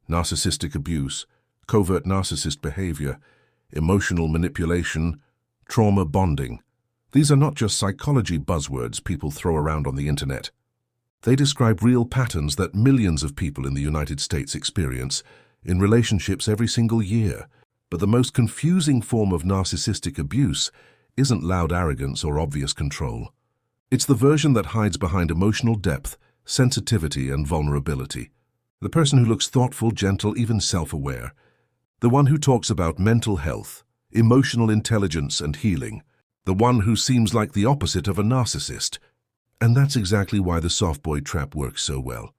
narcissistic abuse, covert narcissist behavior, emotional manipulation, trauma bonding. These are not just psychology buzzwords people throw around on the internet. They describe real patterns that millions of people in the United States experience in relationships every single year. But the most confusing form of narcissistic abuse isn't loud arrogance or obvious control. It's the version that hides behind emotional depth, sensitivity, and vulnerability. The person who looks thoughtful, gentle, even self-aware. The one who talks about mental health, emotional intelligence, and healing. The one who seems like the opposite of a narcissist. And that's exactly why the Softboy Trap works so well.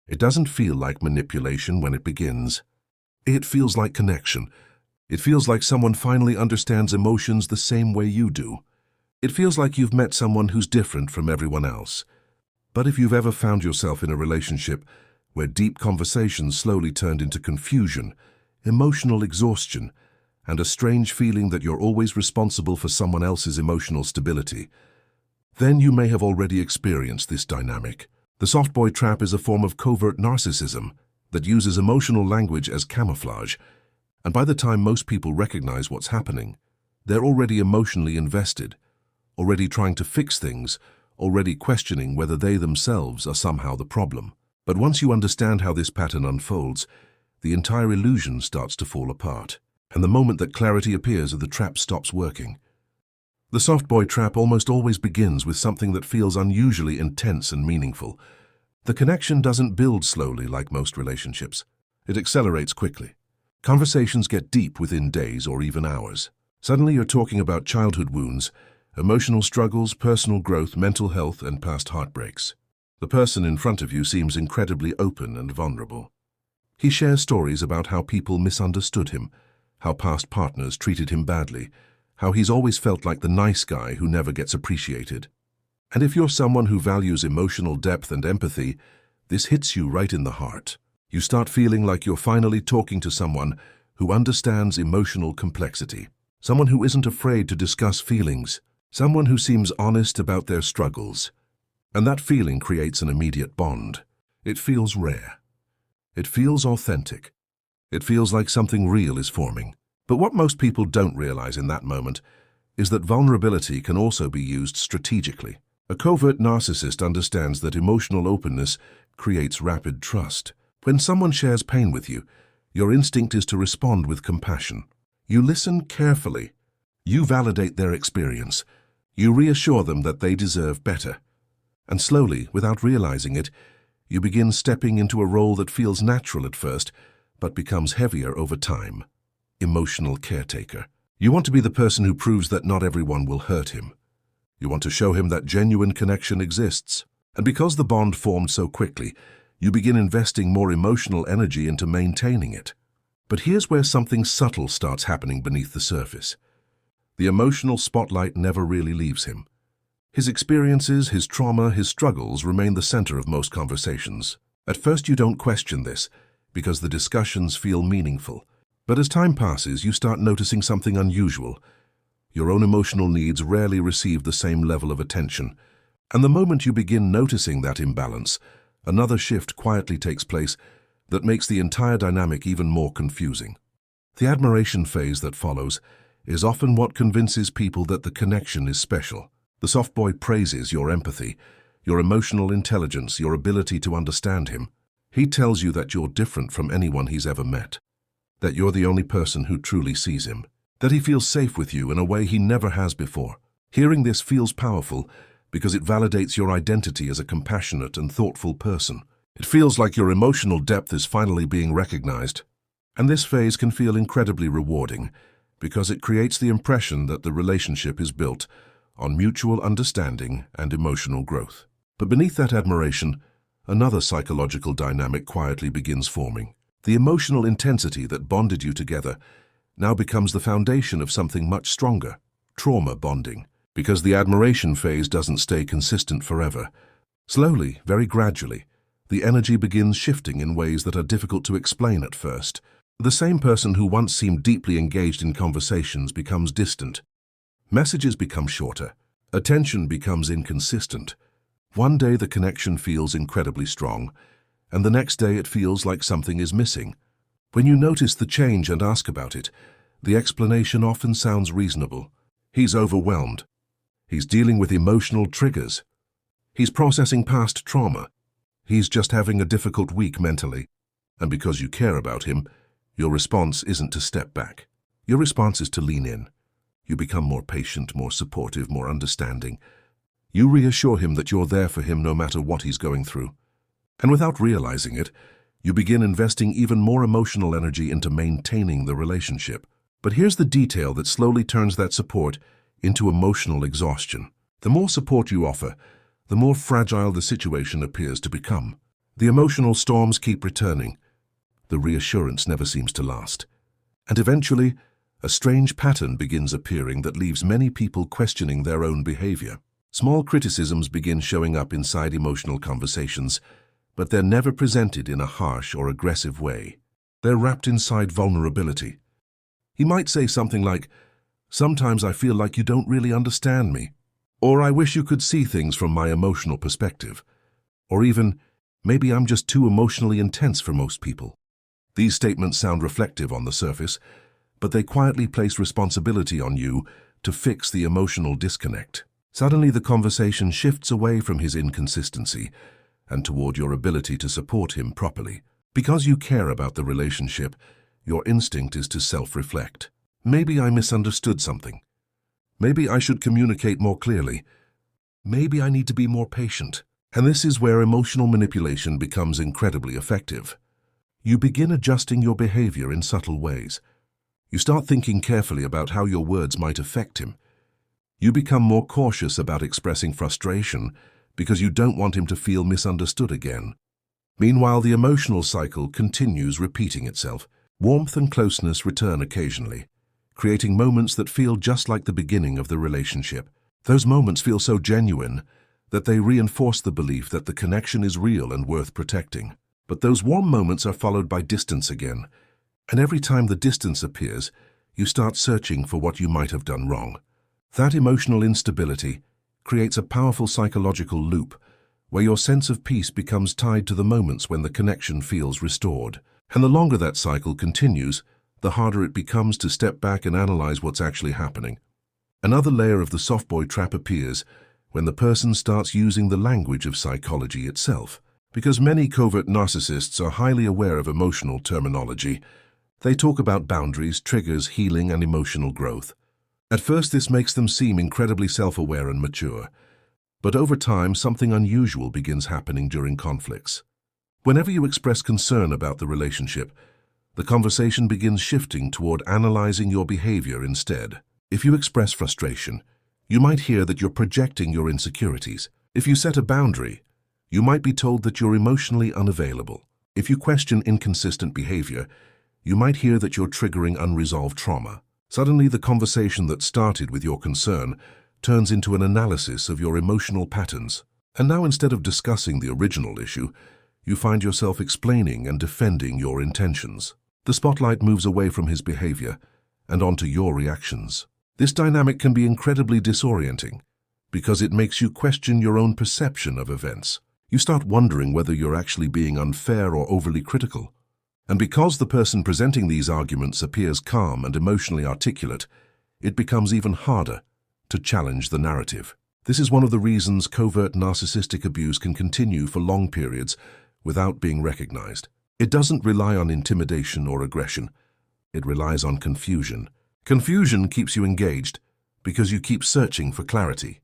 It doesn't feel like manipulation when it begins. It feels like connection. It feels like someone finally understands emotions the same way you do. It feels like you've met someone who's different from everyone else. But if you've ever found yourself in a relationship where deep conversations slowly turned into confusion, emotional exhaustion, and a strange feeling that you're always responsible for someone else's emotional stability, then you may have already experienced this dynamic. The Softboy Trap is a form of covert narcissism that uses emotional language as camouflage, and by the time most people recognize what's happening, they're already emotionally invested, already trying to fix things, already questioning whether they themselves are somehow the problem. But once you understand how this pattern unfolds, the entire illusion starts to fall apart, and the moment that clarity appears, the trap stops working. The Softboy Trap almost always begins with something that feels unusually intense and meaningful. The connection doesn't build slowly like most relationships. It accelerates quickly. Conversations get deep within days or even hours. Suddenly you're talking about childhood wounds, emotional struggles, personal growth, mental health, and past heartbreaks. The person in front of you seems incredibly open and vulnerable. He shares stories about how people misunderstood him, how past partners treated him badly, how he's always felt like the nice guy who never gets appreciated. And if you're someone who values emotional depth and empathy, this hits you right in the heart. You start feeling like you're finally talking to someone who understands emotional complexity, someone who isn't afraid to discuss feelings, someone who seems honest about their struggles. And that feeling creates an immediate bond. It feels rare. It feels authentic. It feels like something real is forming. But what most people don't realize in that moment is that vulnerability can also be used strategically. A covert narcissist understands that emotional openness creates rapid trust. When someone shares pain with you, your instinct is to respond with compassion. You listen carefully. You validate their experience. You reassure them that they deserve better. And slowly, without realizing it, you begin stepping into a role that feels natural at first, but becomes heavier over time. Emotional caretaker. You want to be the person who proves that not everyone will hurt him. You want to show him that genuine connection exists. And because the bond formed so quickly, you begin investing more emotional energy into maintaining it. But here's where something subtle starts happening beneath the surface. The emotional spotlight never really leaves him. His experiences, his trauma, his struggles remain the center of most conversations. At first you don't question this, because the discussions feel meaningful. But as time passes, you start noticing something unusual. Your own emotional needs rarely receive the same level of attention. And the moment you begin noticing that imbalance, another shift quietly takes place that makes the entire dynamic even more confusing. The admiration phase that follows is often what convinces people that the connection is special. The softboy praises your empathy, your emotional intelligence, your ability to understand him. He tells you that you're different from anyone he's ever met, that you're the only person who truly sees him, that he feels safe with you in a way he never has before. Hearing this feels powerful because it validates your identity as a compassionate and thoughtful person. It feels like your emotional depth is finally being recognized. And this phase can feel incredibly rewarding because it creates the impression that the relationship is built on mutual understanding and emotional growth. But beneath that admiration, another psychological dynamic quietly begins forming. The emotional intensity that bonded you together now becomes the foundation of something much stronger, trauma bonding, because the admiration phase doesn't stay consistent forever. Slowly, very gradually, the energy begins shifting in ways that are difficult to explain at first. The same person who once seemed deeply engaged in conversations becomes distant. Messages become shorter. Attention becomes inconsistent. One day the connection feels incredibly strong, and the next day it feels like something is missing. When you notice the change and ask about it, the explanation often sounds reasonable. He's overwhelmed. He's dealing with emotional triggers. He's processing past trauma. He's just having a difficult week mentally. And because you care about him, your response isn't to step back. Your response is to lean in. You become more patient, more supportive, more understanding. You reassure him that you're there for him no matter what he's going through. And without realizing it, you begin investing even more emotional energy into maintaining the relationship. But here's the detail that slowly turns that support into emotional exhaustion. The more support you offer, the more fragile the situation appears to become. The emotional storms keep returning. The reassurance never seems to last. And eventually, a strange pattern begins appearing that leaves many people questioning their own behavior. Small criticisms begin showing up inside emotional conversations, but they're never presented in a harsh or aggressive way. They're wrapped inside vulnerability. He might say something like, "Sometimes I feel like you don't really understand me," or "I wish you could see things from my emotional perspective," or even, "Maybe I'm just too emotionally intense for most people." These statements sound reflective on the surface, but they quietly place responsibility on you to fix the emotional disconnect. Suddenly, the conversation shifts away from his inconsistency and toward your ability to support him properly. Because you care about the relationship, your instinct is to self-reflect. Maybe I misunderstood something. Maybe I should communicate more clearly. Maybe I need to be more patient. And this is where emotional manipulation becomes incredibly effective. You begin adjusting your behavior in subtle ways. You start thinking carefully about how your words might affect him. You become more cautious about expressing frustration because you don't want him to feel misunderstood again. Meanwhile, the emotional cycle continues repeating itself. Warmth and closeness return occasionally, creating moments that feel just like the beginning of the relationship. Those moments feel so genuine that they reinforce the belief that the connection is real and worth protecting. But those warm moments are followed by distance again, and every time the distance appears, you start searching for what you might have done wrong. That emotional instability creates a powerful psychological loop where your sense of peace becomes tied to the moments when the connection feels restored. And the longer that cycle continues, the harder it becomes to step back and analyze what's actually happening. Another layer of the softboy trap appears when the person starts using the language of psychology itself. Because many covert narcissists are highly aware of emotional terminology, they talk about boundaries, triggers, healing, and emotional growth. At first, this makes them seem incredibly self-aware and mature. But over time, something unusual begins happening during conflicts. Whenever you express concern about the relationship, the conversation begins shifting toward analyzing your behavior instead. If you express frustration, you might hear that you're projecting your insecurities. If you set a boundary, you might be told that you're emotionally unavailable. If you question inconsistent behavior, you might hear that you're triggering unresolved trauma. Suddenly, the conversation that started with your concern turns into an analysis of your emotional patterns. And now, instead of discussing the original issue, you find yourself explaining and defending your intentions. The spotlight moves away from his behavior and onto your reactions. This dynamic can be incredibly disorienting because it makes you question your own perception of events. You start wondering whether you're actually being unfair or overly critical. And because the person presenting these arguments appears calm and emotionally articulate, it becomes even harder to challenge the narrative. This is one of the reasons covert narcissistic abuse can continue for long periods without being recognized. It doesn't rely on intimidation or aggression. It relies on confusion. Confusion keeps you engaged because you keep searching for clarity.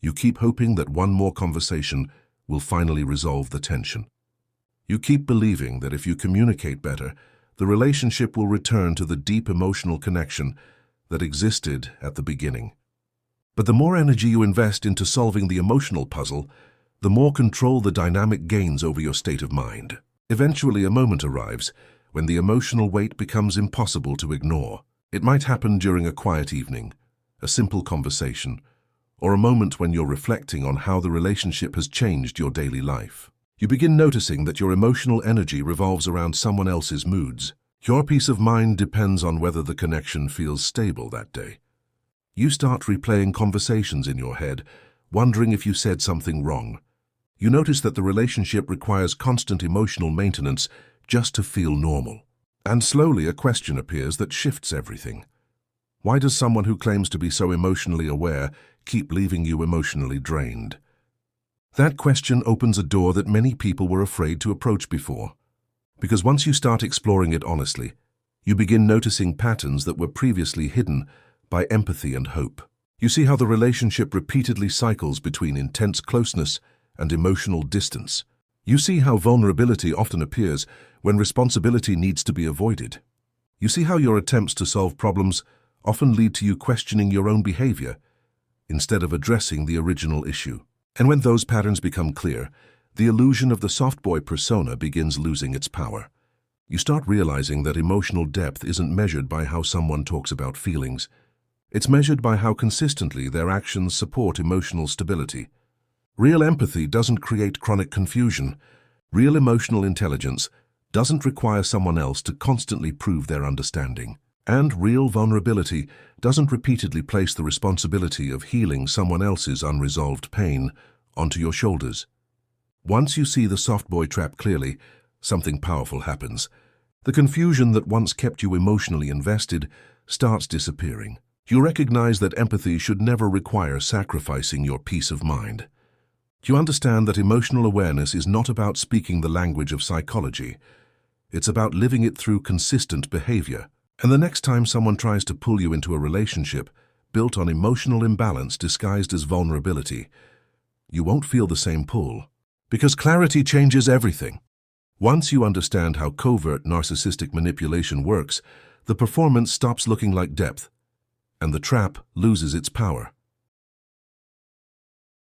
You keep hoping that one more conversation will finally resolve the tension. You keep believing that if you communicate better, the relationship will return to the deep emotional connection that existed at the beginning. But the more energy you invest into solving the emotional puzzle, the more control the dynamic gains over your state of mind. Eventually, a moment arrives when the emotional weight becomes impossible to ignore. It might happen during a quiet evening, a simple conversation, or a moment when you're reflecting on how the relationship has changed your daily life. You begin noticing that your emotional energy revolves around someone else's moods. Your peace of mind depends on whether the connection feels stable that day. You start replaying conversations in your head, wondering if you said something wrong. You notice that the relationship requires constant emotional maintenance just to feel normal. And slowly a question appears that shifts everything. Why does someone who claims to be so emotionally aware keep leaving you emotionally drained? That question opens a door that many people were afraid to approach before. Because once you start exploring it honestly, you begin noticing patterns that were previously hidden by empathy and hope. You see how the relationship repeatedly cycles between intense closeness and emotional distance. You see how vulnerability often appears when responsibility needs to be avoided. You see how your attempts to solve problems often lead to you questioning your own behavior instead of addressing the original issue. And when those patterns become clear, the illusion of the softboy persona begins losing its power. You start realizing that emotional depth isn't measured by how someone talks about feelings. It's measured by how consistently their actions support emotional stability. Real empathy doesn't create chronic confusion. Real emotional intelligence doesn't require someone else to constantly prove their understanding. And real vulnerability doesn't repeatedly place the responsibility of healing someone else's unresolved pain onto your shoulders. Once you see the softboy trap clearly, something powerful happens. The confusion that once kept you emotionally invested starts disappearing. You recognize that empathy should never require sacrificing your peace of mind. You understand that emotional awareness is not about speaking the language of psychology. It's about living it through consistent behavior. And the next time someone tries to pull you into a relationship built on emotional imbalance disguised as vulnerability, you won't feel the same pull. Because clarity changes everything. Once you understand how covert narcissistic manipulation works, the performance stops looking like depth, and the trap loses its power.